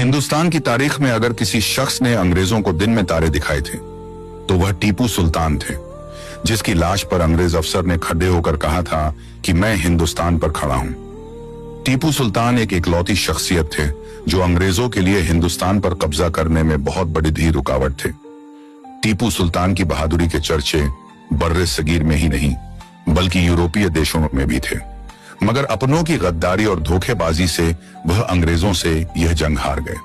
हिंदुस्तान की तारीख में अगर किसी शख्स ने अंग्रेजों को दिन में तारे दिखाए थे तो वह टीपू सुल्तान थे, जिसकी लाश पर अंग्रेज अफसर ने खड़े होकर कहा था कि मैं हिंदुस्तान पर खड़ा हूं। टीपू सुल्तान एक इकलौती शख्सियत थे जो अंग्रेजों के लिए हिंदुस्तान पर कब्जा करने में बहुत बड़ी रुकावट थे। टीपू सुल्तान की बहादुरी के चर्चे बर्रे सगीर में ही नहीं बल्कि यूरोपीय देशों में भी थे, मगर अपनों की गद्दारी और धोखेबाजी से वह अंग्रेजों से यह जंग हार गए।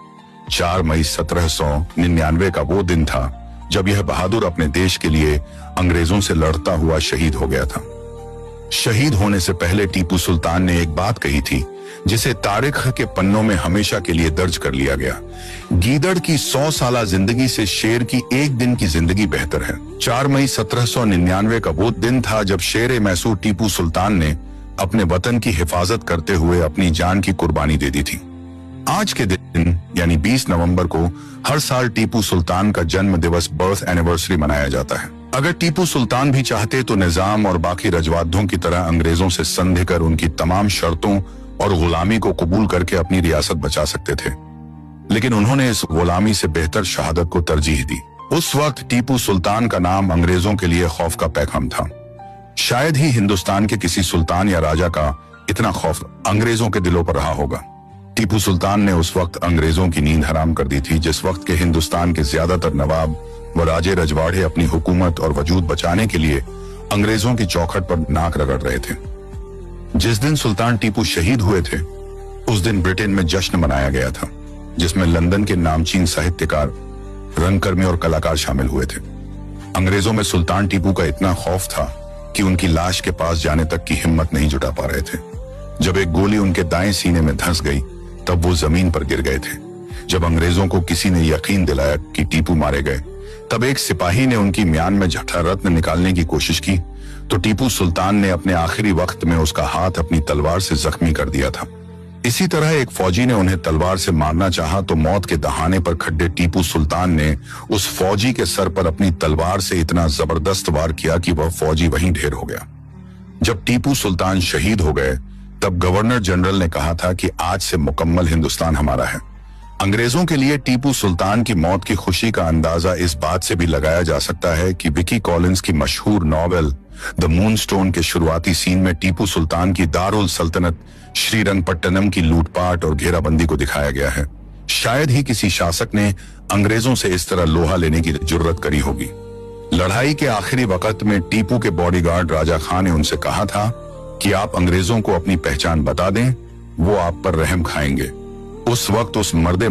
4 मई 1799 का वो दिन था जब यह बहादुर अपने देश के लिए अंग्रेजों से लड़ता हुआ शहीद हो गया था। शहीद होने से पहले टीपू सुल्तान ने एक बात कही थी जिसे तारीख के पन्नों में हमेशा के लिए दर्ज कर लिया गया। गीदड़ की 100 साला जिंदगी से शेर की एक दिन की जिंदगी बेहतर है। 4 मई 1799 का वो दिन था जब शेर मैसूर टीपू सुल्तान ने अपने वतन की हिफाजत करते हुए अपनी जान की कुर्बानी दे दी थी। आज के दिन यानी 20 नवंबर को हर साल टीपू सुल्तान का जन्म दिवस बर्थ एनिवर्सरी मनाया जाता है। अगर टीपू सुल्तान भी चाहते तो निजाम और बाकी रजवादों की तरह अंग्रेजों से संधि कर उनकी तमाम शर्तों और गुलामी को कबूल करके अपनी रियासत बचा सकते थे, लेकिन उन्होंने इस गुलामी से बेहतर शहादत को तरजीह दी। उस वक्त टीपू सुल्तान का नाम अंग्रेजों के लिए खौफ का पैगाम था। शायद ही हिंदुस्तान के किसी सुल्तान या राजा का इतना खौफ अंग्रेजों के दिलों पर रहा होगा। टीपू सुल्तान ने उस वक्त अंग्रेजों की नींद हराम कर दी थी जिस वक्त के हिंदुस्तान के ज्यादातर नवाब व राजे रजवाड़े अपनी हुकूमत और वजूद बचाने के लिए अंग्रेजों की चौखट पर नाक रगड़ रहे थे। जिस दिन सुल्तान टीपू शहीद हुए थे उस दिन ब्रिटेन में जश्न मनाया गया था, जिसमें लंदन के नामचीन साहित्यकार, रंगकर्मी और कलाकार शामिल हुए थे। अंग्रेजों में सुल्तान टीपू का इतना खौफ था कि उनकी लाश के पास जाने तक की हिम्मत नहीं जुटा पा रहे थे। जब एक गोली उनके दाएं सीने में धंस गई तब वो जमीन पर गिर गए थे। जब अंग्रेजों को किसी ने यकीन दिलाया कि टीपू मारे गए तब एक सिपाही ने उनकी म्यान में जठरा रत्न निकालने की कोशिश की तो टीपू सुल्तान ने अपने आखिरी वक्त में उसका हाथ अपनी तलवार से जख्मी कर दिया था। इसी तरह एक फौजी ने उन्हें तलवार से मारना चाहा तो मौत के दहाने पर खड़े टीपू सुल्तान ने उस फौजी के सर पर अपनी तलवार से इतना जबरदस्त वार किया कि वह फौजी वहीं ढेर हो गया। जब टीपू सुल्तान शहीद हो गए तब गवर्नर जनरल ने कहा था कि आज से मुकम्मल हिंदुस्तान हमारा है। अंग्रेजों के लिए टीपू सुल्तान की मौत की खुशी का अंदाजा इस बात से भी लगाया जा सकता है कि विकी कॉलिंस की मशहूर नॉवेल द मूनस्टोन के शुरुआती सीन में टीपू सुल्तान की दारुल सल्तनत श्रीरंगपट्टनम की लूटपाट और घेराबंदी को दिखाया गया है। शायद ही किसी शासक ने अंग्रेजों से इस तरह लोहा लेने की जुर्रत करी होगी। लड़ाई के आखिरी वक्त में टीपू के बॉडीगार्ड राजा खान ने उनसे कहा था कि आप अंग्रेजों को अपनी पहचान बता दें, वो आप पर रहम खाएंगे। उस वक्त उस मर्दे